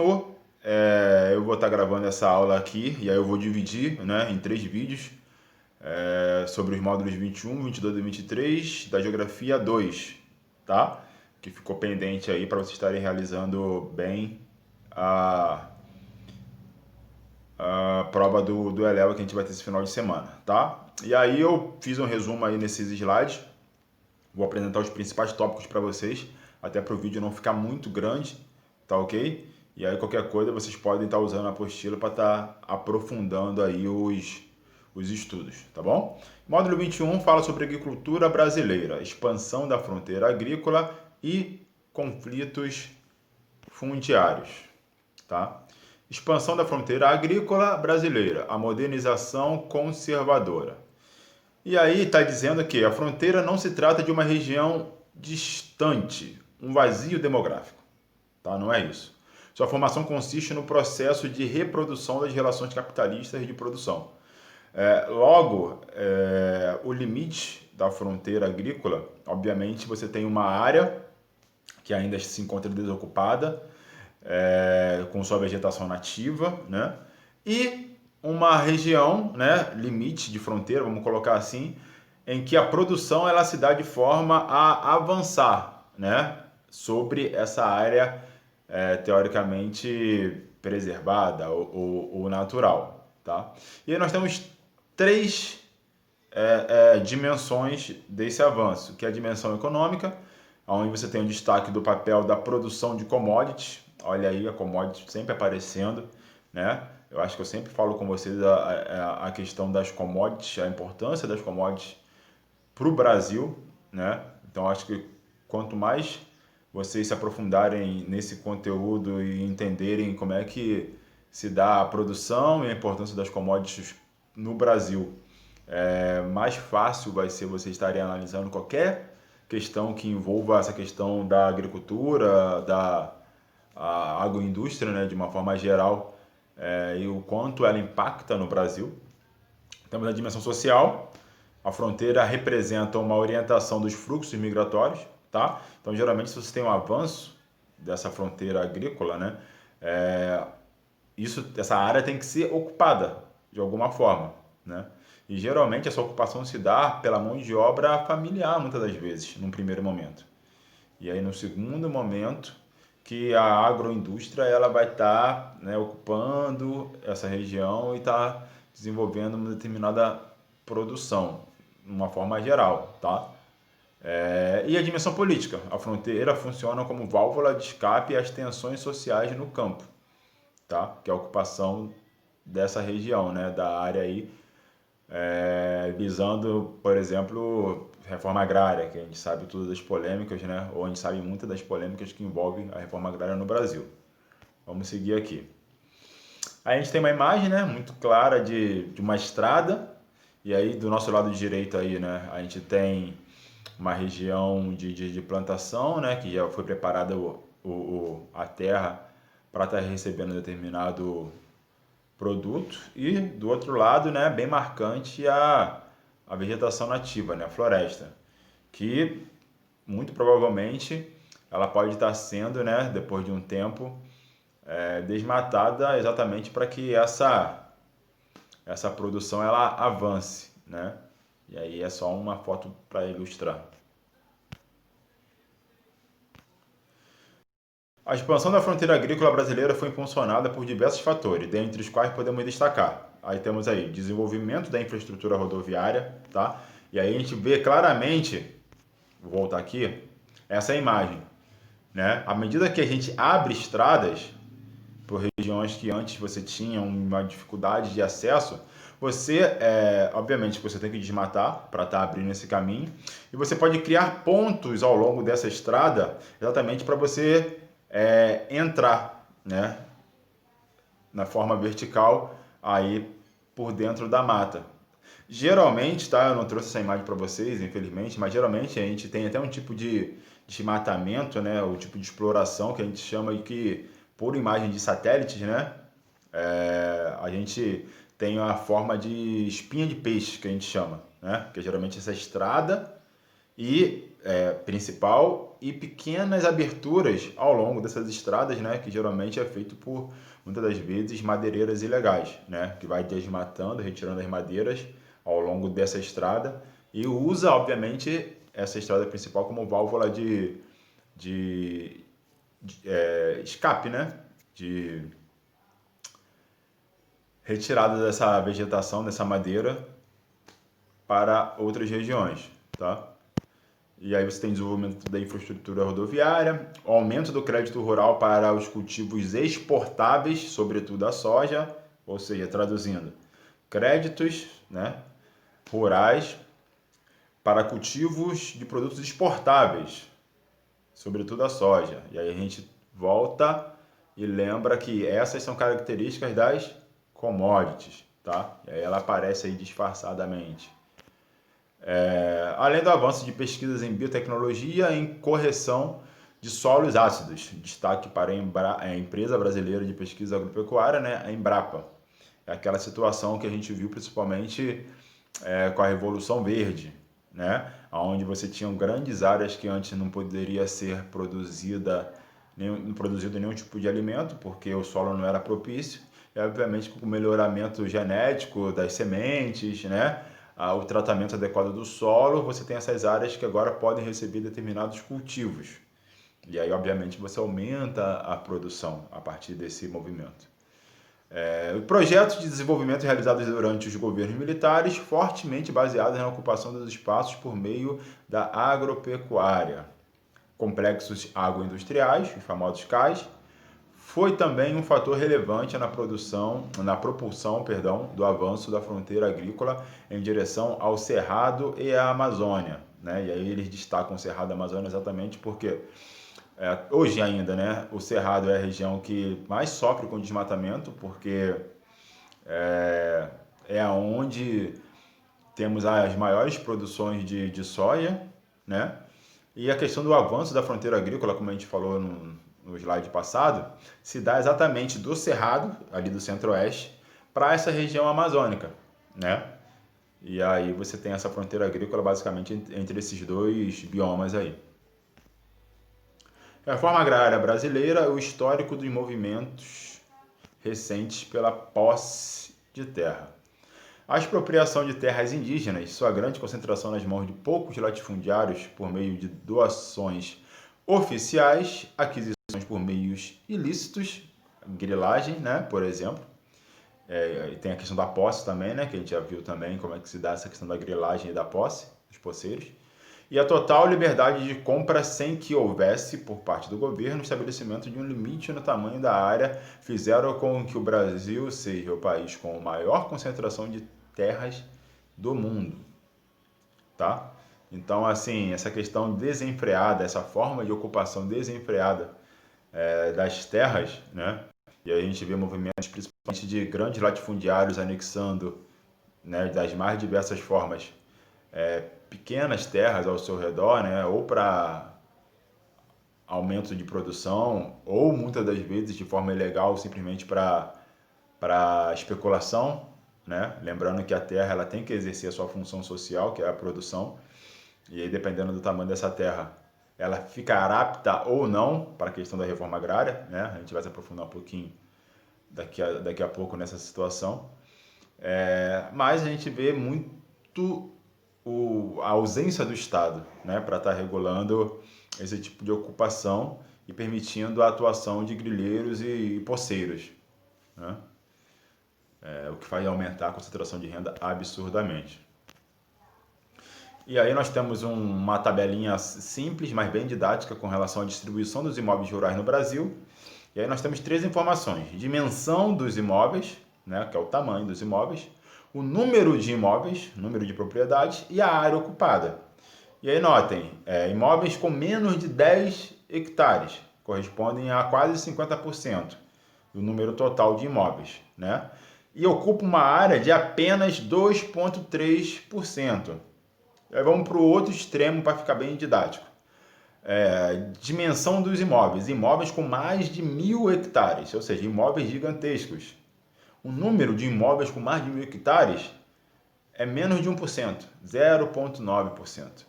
Eu vou estar gravando essa aula aqui e aí eu vou dividir, né, em 3 vídeos sobre os módulos 21, 22 e 23 da Geografia 2, tá? Que ficou pendente aí para vocês estarem realizando bem a, a prova do Eleva que a gente vai ter esse final de semana, tá? E aí eu fiz um resumo aí nesses slides, vou apresentar os principais tópicos para vocês, até para o vídeo não ficar muito grande, tá ok? E aí qualquer coisa vocês podem estar usando a apostila para estar aprofundando aí os estudos, tá bom? Módulo 21 fala sobre agricultura brasileira, expansão da fronteira agrícola e conflitos fundiários, tá? Expansão da fronteira agrícola brasileira, a modernização conservadora. E aí está dizendo que a fronteira não se trata de uma região distante, um vazio demográfico, tá? Não é isso. Sua formação consiste no processo de reprodução das relações capitalistas de produção. Logo, o limite da fronteira agrícola, obviamente, você tem uma área que ainda se encontra desocupada, com sua vegetação nativa, né? E uma região, né, limite de fronteira, vamos colocar assim, em que a produção ela se dá de forma a avançar, né, sobre essa área teoricamente preservada ou natural, tá? E aí nós temos 3 dimensões desse avanço, que é a dimensão econômica, onde você tem o destaque do papel da produção de commodities. Olha aí a commodities sempre aparecendo, né? Eu acho que eu sempre falo com vocês a questão das commodities, a importância das commodities para o Brasil, né? Então acho que quanto mais vocês se aprofundarem nesse conteúdo e entenderem como é que se dá a produção e a importância das commodities no Brasil, mais fácil vai ser vocês estarem analisando qualquer questão que envolva essa questão da agricultura, da agroindústria, né, de uma forma geral, e o quanto ela impacta no Brasil. Temos a dimensão social. A fronteira representa uma orientação dos fluxos migratórios, tá? Então, geralmente, se você tem um avanço dessa fronteira agrícola, né, essa área tem que ser ocupada de alguma forma, né? E geralmente essa ocupação se dá pela mão de obra familiar, muitas das vezes, num primeiro momento. E aí, no segundo momento, que a agroindústria ela vai estar, né, ocupando essa região e está desenvolvendo uma determinada produção, de uma forma geral, tá? E a dimensão política. A fronteira funciona como válvula de escape às tensões sociais no campo, tá? Que é a ocupação dessa região, né, da área aí, visando, por exemplo, reforma agrária, que a gente sabe todas as polêmicas, né? Ou a gente sabe muitas das polêmicas que envolvem a reforma agrária no Brasil. Vamos seguir aqui. Aí a gente tem uma imagem, né, muito clara de uma estrada, e aí do nosso lado direito aí, né, a gente tem uma região de plantação, né, que já foi preparada a terra para estar recebendo determinado produto, e do outro lado, né, bem marcante a vegetação nativa, né, a floresta, que muito provavelmente ela pode estar sendo, né, depois de um tempo, desmatada exatamente para que essa produção ela avance, né? E aí é só uma foto para ilustrar. A expansão da fronteira agrícola brasileira foi impulsionada por diversos fatores, dentre os quais podemos destacar. Aí temos aí desenvolvimento da infraestrutura rodoviária, tá? E aí a gente vê claramente, vou voltar aqui, essa imagem, né? À medida que a gente abre estradas por regiões que antes você tinha uma dificuldade de acesso, obviamente, você tem que desmatar para estar abrindo esse caminho, e você pode criar pontos ao longo dessa estrada, exatamente para você entrar, né, na forma vertical aí por dentro da mata. Geralmente, tá? Eu não trouxe essa imagem para vocês, infelizmente, mas geralmente a gente tem até um tipo de desmatamento, né? O tipo de exploração que a gente chama de que, por imagem de satélites, né? A gente tem a forma de espinha de peixe, que a gente chama, né? Que é geralmente essa estrada e principal e pequenas aberturas ao longo dessas estradas, né, que geralmente é feito por, muitas das vezes, madeireiras ilegais, né, que vai desmatando, retirando as madeiras ao longo dessa estrada e usa, obviamente, essa estrada principal como válvula de escape, né, de retirada dessa vegetação, dessa madeira para outras regiões, tá? E aí você tem desenvolvimento da infraestrutura rodoviária, aumento do crédito rural para os cultivos exportáveis, sobretudo a soja, ou seja, traduzindo, créditos, né, rurais para cultivos de produtos exportáveis, sobretudo a soja. E aí a gente volta e lembra que essas são características das commodities, tá? E aí ela aparece aí disfarçadamente. Além do avanço de pesquisas em biotecnologia e em correção de solos ácidos. Destaque para a Empresa Brasileira de Pesquisa Agropecuária, né, a Embrapa. É aquela situação que a gente viu principalmente com a Revolução Verde, né, onde você tinha grandes áreas que antes não poderia ser produzido nenhum tipo de alimento, porque o solo não era propício, e obviamente com o melhoramento genético das sementes, né, o tratamento adequado do solo, você tem essas áreas que agora podem receber determinados cultivos. E aí, obviamente, você aumenta a produção a partir desse movimento. Projetos de desenvolvimento realizados durante os governos militares, fortemente baseados na ocupação dos espaços por meio da agropecuária. Complexos agroindustriais, os famosos CAIs, foi também um fator relevante na propulsão, do avanço da fronteira agrícola em direção ao Cerrado e à Amazônia, né? E aí eles destacam o Cerrado e a Amazônia exatamente porque hoje ainda, né, o Cerrado é a região que mais sofre com desmatamento, porque é onde temos as maiores produções de soja, né? E a questão do avanço da fronteira agrícola, como a gente falou no slide passado, se dá exatamente do Cerrado, ali do centro-oeste, para essa região amazônica, né? E aí você tem essa fronteira agrícola basicamente entre esses dois biomas aí. Reforma agrária brasileira, o histórico dos movimentos recentes pela posse de terra. A expropriação de terras indígenas, sua grande concentração nas mãos de poucos latifundiários por meio de doações oficiais, aquisições por meios ilícitos, grilagem, né, por exemplo. E tem a questão da posse também, né, que a gente já viu também como é que se dá essa questão da grilagem e da posse, dos poceiros. E a total liberdade de compra sem que houvesse, por parte do governo, estabelecimento de um limite no tamanho da área, fizeram com que o Brasil seja o país com a maior concentração de terras do mundo, tá? Então, assim, essa questão desenfreada, essa forma de ocupação desenfreada das terras, né? E aí a gente vê movimentos principalmente de grandes latifundiários anexando, né, das mais diversas formas, pequenas terras ao seu redor, né, ou para aumento de produção, ou muitas das vezes de forma ilegal, simplesmente para especulação, né? Lembrando que a terra ela tem que exercer a sua função social, que é a produção, e aí dependendo do tamanho dessa terra, ela fica apta ou não para a questão da reforma agrária, né? A gente vai se aprofundar um pouquinho daqui a pouco nessa situação. Mas a gente vê muito a ausência do Estado, né, para estar regulando esse tipo de ocupação e permitindo a atuação de grileiros e poceiros, né? O que faz aumentar a concentração de renda absurdamente. E aí nós temos uma tabelinha simples, mas bem didática com relação à distribuição dos imóveis rurais no Brasil. E aí nós temos três informações: dimensão dos imóveis, né, que é o tamanho dos imóveis, o número de imóveis, número de propriedades e a área ocupada. E aí notem, imóveis com menos de 10 hectares correspondem a quase 50% do número total de imóveis, né? E ocupa uma área de apenas 2,3%. Aí vamos para o outro extremo para ficar bem didático. Dimensão dos imóveis. Imóveis com mais de 1.000 hectares, ou seja, imóveis gigantescos. O número de imóveis com mais de 1.000 hectares é menos de 1%, 0,9%.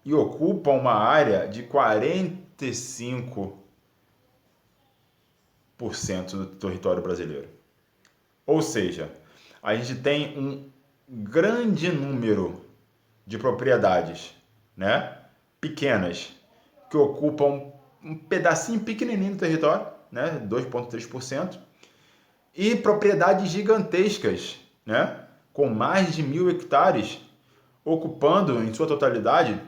e ocupa uma área de 45% do território brasileiro. Ou seja, a gente tem um grande número de propriedades, né, pequenas, que ocupam um pedacinho pequenininho do território, né, 2,3%, e propriedades gigantescas, né, com mais de 1.000 hectares, ocupando em sua totalidade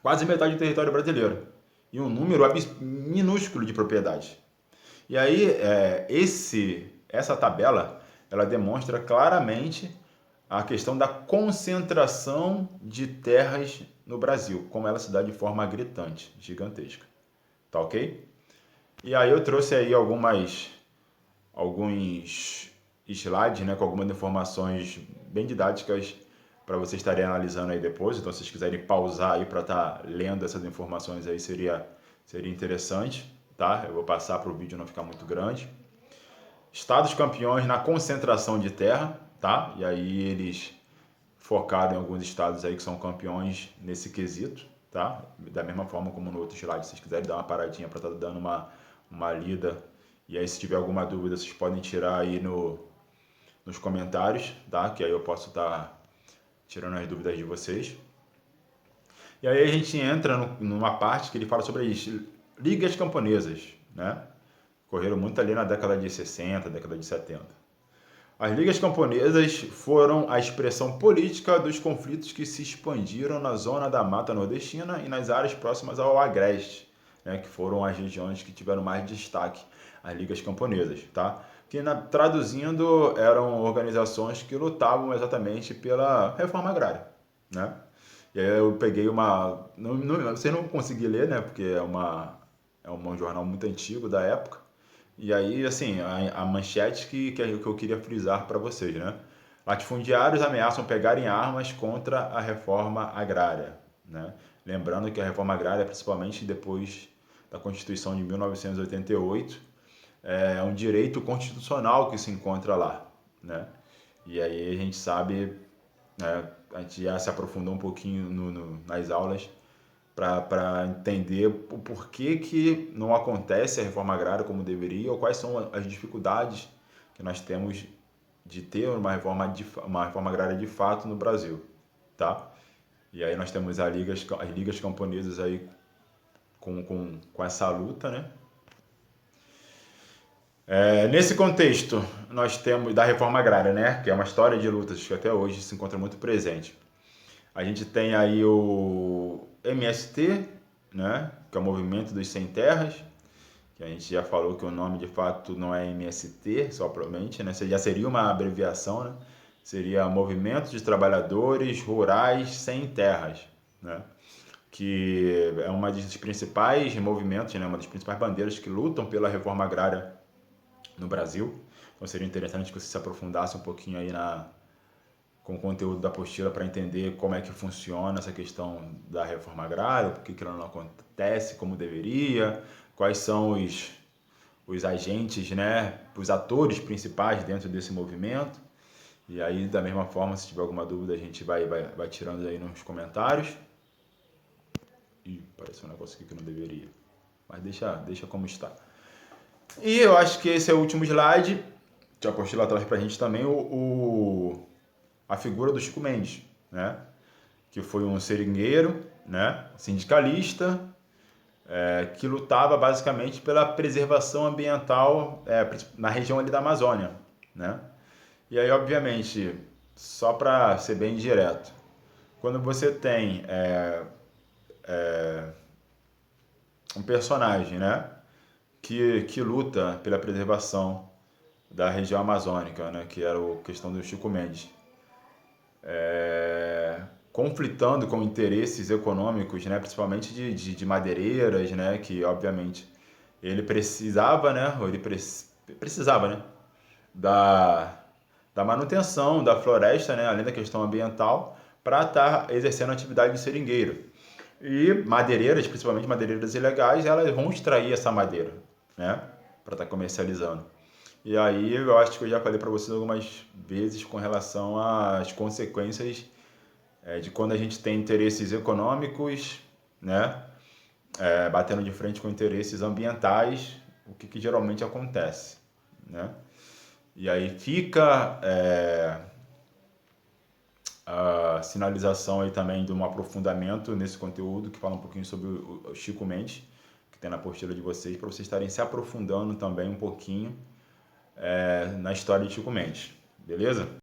quase metade do território brasileiro, e um número minúsculo de propriedades. E aí, essa tabela, ela demonstra claramente a questão da concentração de terras no Brasil, como ela se dá de forma gritante, gigantesca. Tá ok? E aí eu trouxe aí alguns slides, né, com algumas informações bem didáticas para vocês estarem analisando aí depois. Então, se vocês quiserem pausar aí para estar lendo essas informações aí, seria interessante, tá? Eu vou passar para o vídeo não ficar muito grande. Estados campeões na concentração de terra, tá? E aí eles focaram em alguns estados aí que são campeões nesse quesito, tá? Da mesma forma como no outro slide, se vocês quiserem dar uma paradinha para estar dando uma lida. E aí, se tiver alguma dúvida, vocês podem tirar aí nos comentários, tá? Que aí eu posso estar tirando as dúvidas de vocês. E aí a gente entra numa parte que ele fala sobre as ligas camponesas, né? Correram muito ali na década de 60, década de 70. As ligas camponesas foram a expressão política dos conflitos que se expandiram na zona da Mata Nordestina e nas áreas próximas ao Agreste, né, que foram as regiões que tiveram mais destaque, as ligas camponesas, tá? Que traduzindo eram organizações que lutavam exatamente pela reforma agrária, né? E aí eu peguei você não consegui ler, né, porque é um jornal muito antigo da época. E aí, assim, a manchete que eu queria frisar para vocês, né? Latifundiários ameaçam pegar em armas contra a reforma agrária, né? Lembrando que a reforma agrária, principalmente depois da Constituição de 1988, é um direito constitucional que se encontra lá, né? E aí a gente sabe, né, a gente já se aprofundou um pouquinho nas aulas para entender o porquê que não acontece a reforma agrária como deveria, ou quais são as dificuldades que nós temos de ter uma reforma agrária de fato no Brasil, tá? E aí nós temos as ligas camponesas aí com essa luta, né? Nesse contexto, nós temos da reforma agrária, né? Que é uma história de lutas que até hoje se encontra muito presente. A gente tem aí o MST, né, que é o Movimento dos Sem Terras, que a gente já falou que o nome de fato não é MST, só provavelmente, né, já seria uma abreviação, né, seria Movimento de Trabalhadores Rurais Sem Terras, né, que é uma dos principais movimentos, né, uma das principais bandeiras que lutam pela reforma agrária no Brasil. Então seria interessante que você se aprofundasse um pouquinho aí com o conteúdo da apostila para entender como é que funciona essa questão da reforma agrária, por que ela não acontece como deveria, quais são os agentes, né, os atores principais dentro desse movimento. E aí, da mesma forma, se tiver alguma dúvida, a gente vai tirando aí nos comentários. Ih, apareceu um negócio aqui que não deveria, mas deixa como está. E eu acho que esse é o último slide. A apostila traz para a gente também a figura do Chico Mendes, né? Que foi um seringueiro, né? Sindicalista, que lutava basicamente pela preservação ambiental na região ali da Amazônia, né? E aí, obviamente, só para ser bem direto, quando você tem um personagem, né? Que luta pela preservação da região amazônica, né? Que era a questão do Chico Mendes. Conflitando com interesses econômicos, né, principalmente de madeireiras, né, que obviamente ele precisava, né, precisava, né, da manutenção da floresta, né, além da questão ambiental, para estar exercendo a atividade de seringueiro. E madeireiras, principalmente madeireiras ilegais, elas vão extrair essa madeira, né, para estar comercializando. E aí eu acho que eu já falei para vocês algumas vezes com relação às consequências de quando a gente tem interesses econômicos, né, batendo de frente com interesses ambientais, o que geralmente acontece, né? E aí fica a sinalização aí também de um aprofundamento nesse conteúdo, que fala um pouquinho sobre o Chico Mendes, que tem na apostila de vocês, para vocês estarem se aprofundando também um pouquinho na história de Chico Mendes, beleza?